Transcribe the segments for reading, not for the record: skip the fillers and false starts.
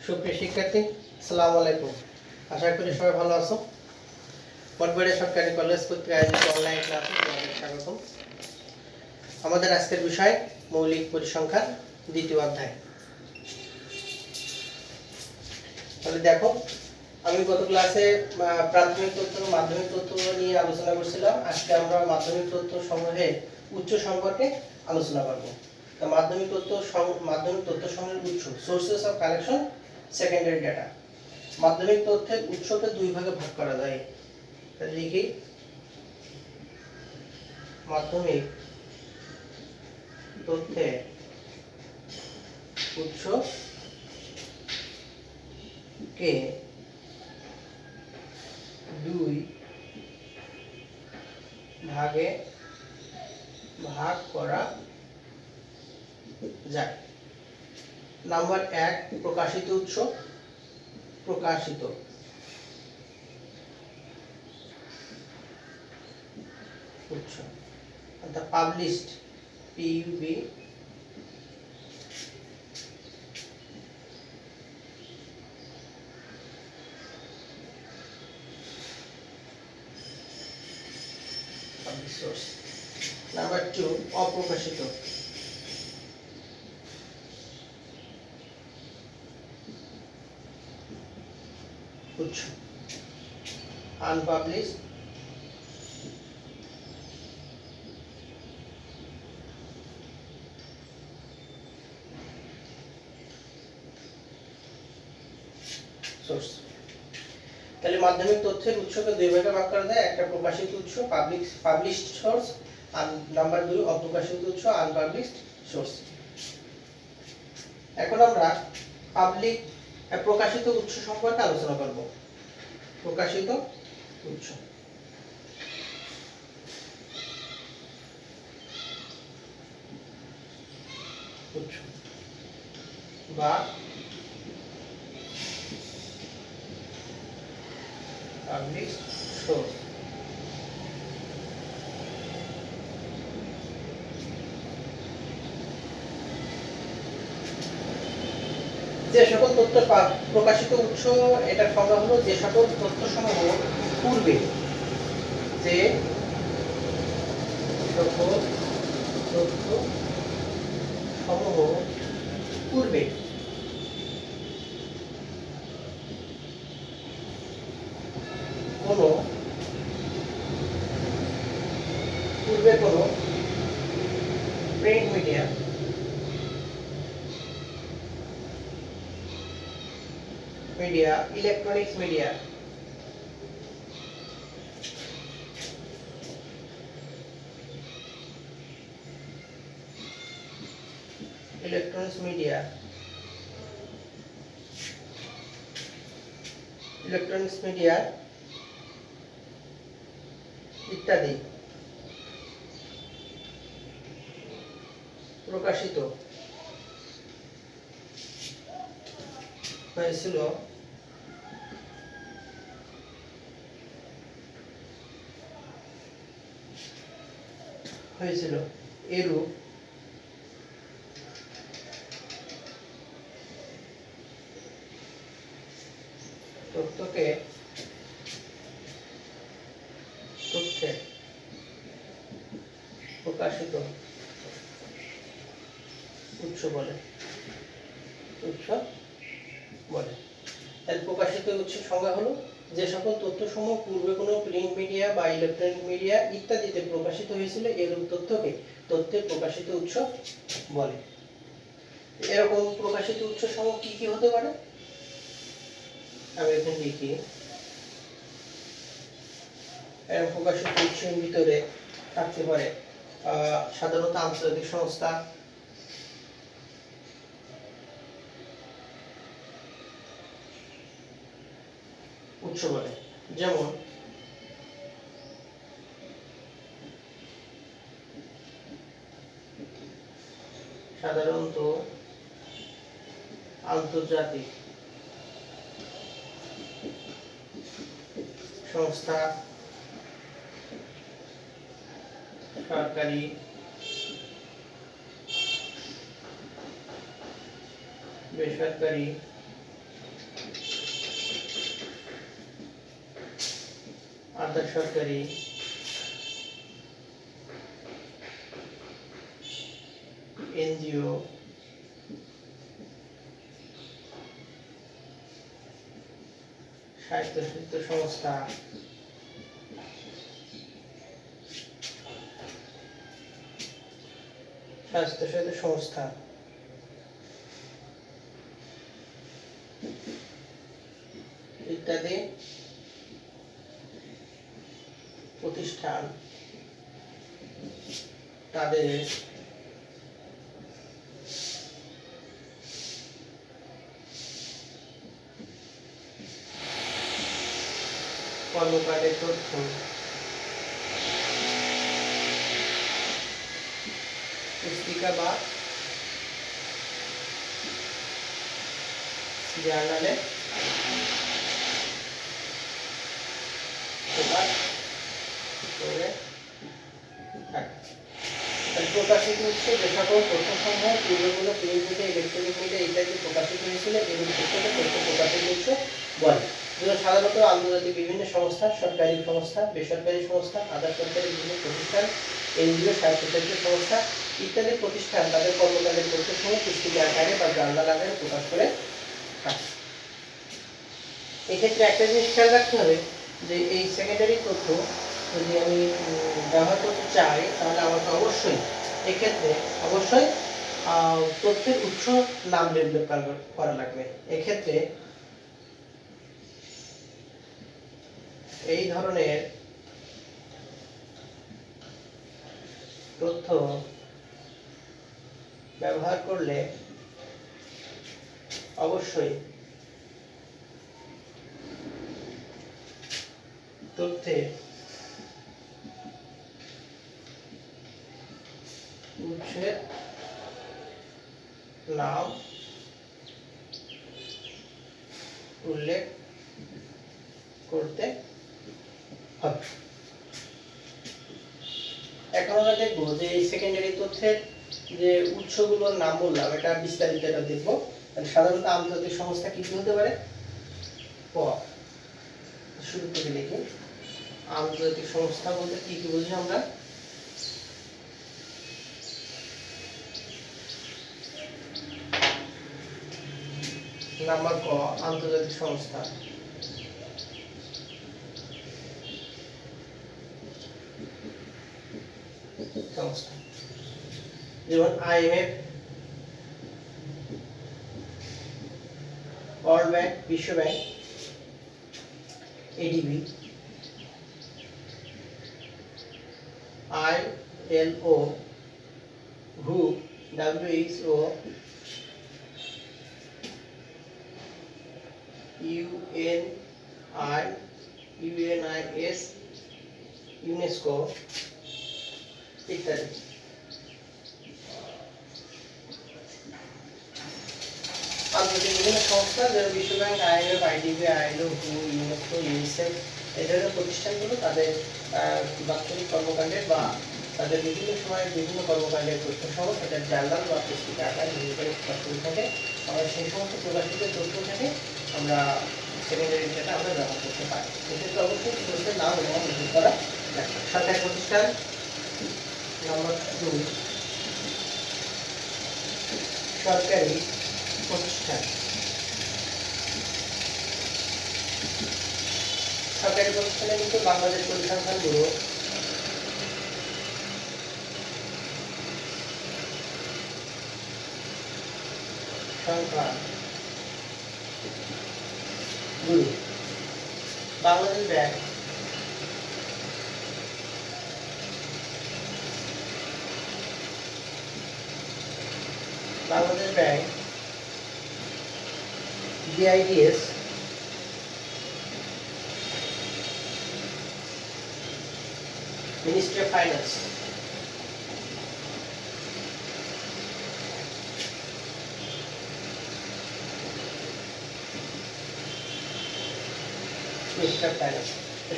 সুপ্রিয় শিক্ষার্থী, আসসালামু আলাইকুম। আশা করি সবাই ভালো আছো। বটবাড়িয়া সরকারি কলেজ কর্তৃক আয়োজিত অনলাইন ক্লাসে তোমাদের স্বাগতম। আমাদের আজকের বিষয় মৌলিক পরিসংখ্যান দ্বিতীয় অধ্যায়। তাহলে দেখো, আমি গত ক্লাসে প্রাথমিক তথ্য ও মাধ্যমিক তথ্য নিয়ে আলোচনা করছিলাম। আজকে আমরা মাধ্যমিক তথ্য সংগ্রহের উৎস সম্পর্কে আলোচনা করব। মাধ্যমিক তথ্য সংগ্রহের উৎস, sources of collection secondary data. মাধ্যমিক তথ্যের উৎসকে দুই ভাগে ভাগ করা যায়। তাহলে লিখি, মাধ্যমিক তথ্যের উৎসকে দুই ভাগে ভাগ করা যায়। নাম্বার 1, প্রকাশিত উৎস। প্রকাশিত উৎস অর্থাৎ published, PUB publish source. Number 2, অপ্রকাশিত উৎস, আনপাবলিশড সোর্স। তাহলে মাধ্যমিক তথ্যের উৎসকে দুই ভাগে ভাগ করা যায়। একটা প্রকাশিত উৎস, পাবলিশড সোর্স, আর নাম্বার 2, অপ্রকাশিত উৎস, আনপাবলিশড সোর্স। এখন আমরা প্রকাশিত উৎস সম্পর্কে আলোচনা করব। প্রকাশিত উৎস বা পাবলিশড সোর্স। যে সকল তথ্য প্রকাশিত উৎস, এটার সংজ্ঞা হলো যে সকল তথ্য সমূহ পূর্বে কোনো প্রিন্ট মিডিয়া, ইলেকট্রনিক্স মিডিয়া, ইত্যাদি প্রকাশিত হয়েছিল এরূপ তথ্যের প্রকাশিত উৎস বলে। তাহলে প্রকাশিত উৎসের সংজ্ঞা হলো যে সকল তথ্যসমূহ পূর্বে কোনো প্রিন্ট মিডিয়া বা ইলেকট্রনিক মিডিয়া ইত্যাদিতে প্রকাশিত হয়েছিল, এরূপ তথ্যকে তথ্যের প্রকাশিত উৎস বলে। এরকম প্রকাশিত উৎসসমূহ কি কি হতে পারে? আমি এখানে লিখি, এরকম প্রকাশিত উৎসের ভিতরে থাকতে পারে সাধারণত আন্তর্জাতিক সংস্থা, উৎস বলে। যেমন সাধারণত আন্তর্জাতিক সংস্থা, সরকারি বেসরকারি আধা সরকারি এনজিও স্বায়ত্তশাসিত সংস্থা স্বায়ত্তশাসিত সংস্থা ইত্যাদি প্রতিষ্ঠান তাদের কর্মকাণ্ডের তথ্য পুস্তিকা বা জার্নালে প্রকাশ করে থাকে। প্রকাশিত হচ্ছে যে সকল তথ্যসমূহ পূর্বগুলো প্রিন্ট মিডিয়া ইলেকট্রনিক মিডিয়া ইত্যাদি প্রকাশিত হয়েছিল এগুলো তথ্যকে তথ্য প্রকাশিত হচ্ছে বলে। যেগুলো সাধারণত আন্তর্জাতিক বিভিন্ন সংস্থা, সরকারি সংস্থা, বেসরকারি সংস্থা, আধা সরকারি বিভিন্ন প্রতিষ্ঠান, এনজিও, স্বায়ত্তশাসিত সংস্থা ইত্যাদি প্রতিষ্ঠান তাদের কর্মকাণ্ডের তথ্যসমূহ পুস্তিকা আকারে বা জার্নাল আকারে প্রকাশ করে থাকে। এক্ষেত্রে একটা জিনিস খেয়াল রাখতে হবে যে এই সেকেন্ডারি তথ্য যদি আমি ব্যবহার করতে চাই তাহলে আমাকে অবশ্যই এক্ষেত্রে তথ্যের উৎস নাম ডেভেলপ করা লাগবে। এক্ষেত্রে এই ধরনের তথ্য ব্যবহার করলে অবশ্যই তথ্যের উৎসের নাম উল্লেখ করতে হবে। এখন আমরা দেখবো যে এই সেকেন্ডারি তথ্যের যে উৎসগুলোর নাম বললাম এটা বিস্তারিত এটা দেখবো। সাধারণত আন্তর্জাতিক সংস্থা কি কি হতে পারে? শুরু থেকে দেখি আন্তর্জাতিক সংস্থা বলতে কি কি বুঝি আমরা? নাম্বার ক আন্তর্জাতিক সংস্থা। যেমন আইএমএফ, ওয়ার্ল্ড ব্যাংক, বিশ্ব ব্যাংক, এডিবি, আইএলও, হু, ডব্লিউএইচও, ইউএনআইএস, ইউনেস্কো ইত্যাদি। আন্তর্জাতিক বিভিন্ন সংস্থা যেমন বিশ্ব ব্যাংক, আইএমএফ, আইডিবি, আইএলও, হু, ইউনেস্কো, ইউনিসেফ এই ধরনের প্রতিষ্ঠানগুলো তাদের বাৎসরিক কর্মকাণ্ডের বা তাদের বিভিন্ন সময়ের বিভিন্ন কর্মকাণ্ডের তথ্য সহ এটা জার্নাল বা পুস্তিকা আকারে প্রকাশ করে থাকে। আমরা সেই সমস্ত প্রকাশিত তথ্য থেকে আমরা সেকেন্ডারি ডেটা আমরা ব্যবহার করতে পারি। এক্ষেত্রে অবশ্যই তথ্যের নাম এবং উল্লেখ করা লাগে। সরকারি প্রতিষ্ঠান নম্বর 2 সরকারি প্রতিষ্ঠান। সরকারি প্রতিষ্ঠানে কিন্তু বাংলাদেশ পরিসংখ্যান ব্যুরো, সংখ্যান bureau, Bangladesh bank, Bangladesh bank, BIDS, ministry of finance,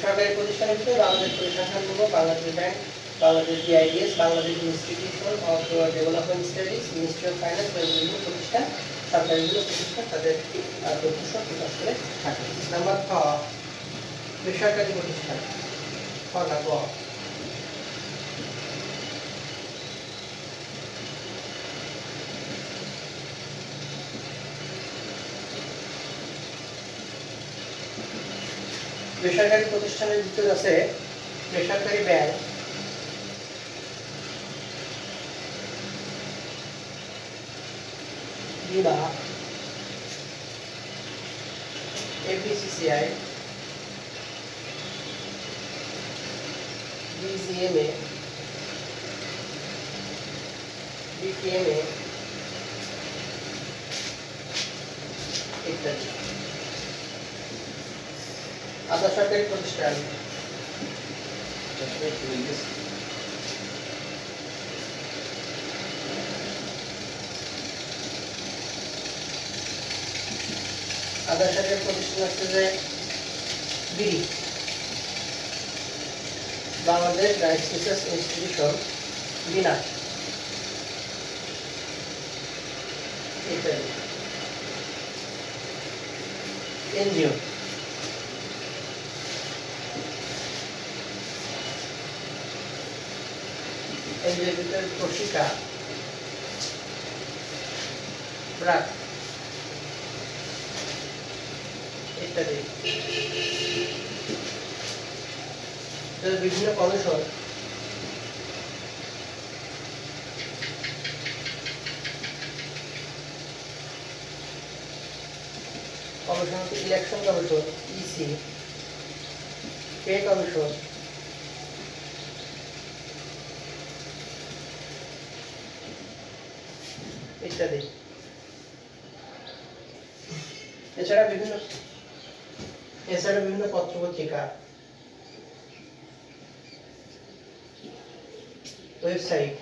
সরকারি প্রতিষ্ঠানের ভিতরে বাংলাদেশ পরিসংখ্যান bureau, Bangladesh bank, Bangladesh BIDS, Bangladesh institution of development studies, ministry of finance বিভিন্ন প্রতিষ্ঠান, সরকারি বিভিন্ন প্রতিষ্ঠান তাদের তথ্য প্রকাশ করে থাকে। নাম্বার 5 বেসরকারি প্রতিষ্ঠান। খ না গ। বেসরকারি প্রতিষ্ঠানের ভিতরে আছে বেসরকারি ব্যাংক, বিমা, এফবিসিসিআই, বিজিএমএ, বিটিএমএ ইত্যাদি। আধা সরকারি প্রতিষ্ঠান আধা সরকারি প্রতিষ্ঠান হচ্ছে যে BD, Bangladesh rice research institution, BINA ইত্যাদি। এনজিও এনজিওর ভিতরে প্রশিকা, ব্রাক ইত্যাদি। বিভিন্ন কমিশন, কমিশন হচ্ছে election commission, EC, pay commission, ইত্যাদি। এছাড়া বিভিন্ন পত্র পত্রিকা, ওয়েবসাইট,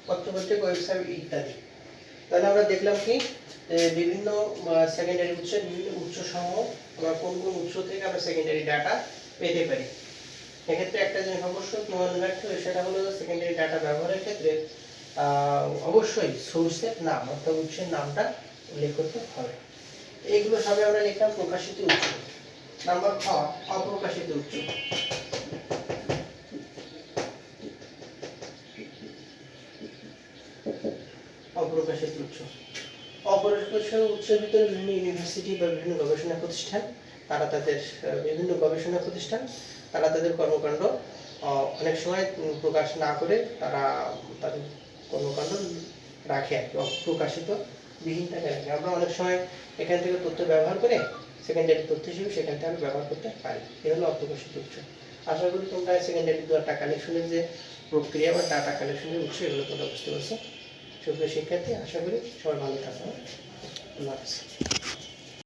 পত্র-পত্রিকা, ওয়েবসাইট ইত্যাদি। তাহলে আমরা দেখলাম কি বিভিন্ন সেকেন্ডারি উৎস, বিভিন্ন উৎস সমূহ আমরা কোন কোন উৎস থেকে আমরা সেকেন্ডারি ডাটা পেতে পারি। এক্ষেত্রে একটা জিনিস অবশ্যই মনে রাখতে হবে, সেটা হলো সেকেন্ডারি ডাটা ব্যবহারের ক্ষেত্রে অবশ্যই সোর্সের নাম অর্থাৎ উৎসের নামটা উল্লেখ করতে হবে। এইগুলো সবই আমরা লিখলাম প্রকাশিত উৎস। নাম্বার খ, অপ্রকাশিত উৎস। অপ্রকাশিত উৎস, অপ্রকাশিত উৎসের ভিতরে বিভিন্ন ইউনিভার্সিটি বা বিভিন্ন গবেষণা প্রতিষ্ঠান, তারা তাদের কর্মকাণ্ড অনেক সময় প্রকাশ না করে তারা তাদের কর্মকাণ্ড রাখে আর কি, অপ্রকাশিত বিহীনটাকে রাখে। আমরা অনেক সময় এখান থেকে তথ্য ব্যবহার করে সেকেন্ডারি তথ্য হিসেবে সেখান থেকে আমরা ব্যবহার করতে পারি। এ হলো অপ্রকাশিত উৎস। আশা করি তোমরা সেকেন্ডারি ডাটা কালেকশনের যে প্রক্রিয়া বা ডাটা কালেকশনের উৎস, এগুলো তোমরা বুঝতে পারছো। সুপ্রিয় শিক্ষার্থী, আশা করি সবাই ভালো থাকবে। আল্লাহ হাফেজ।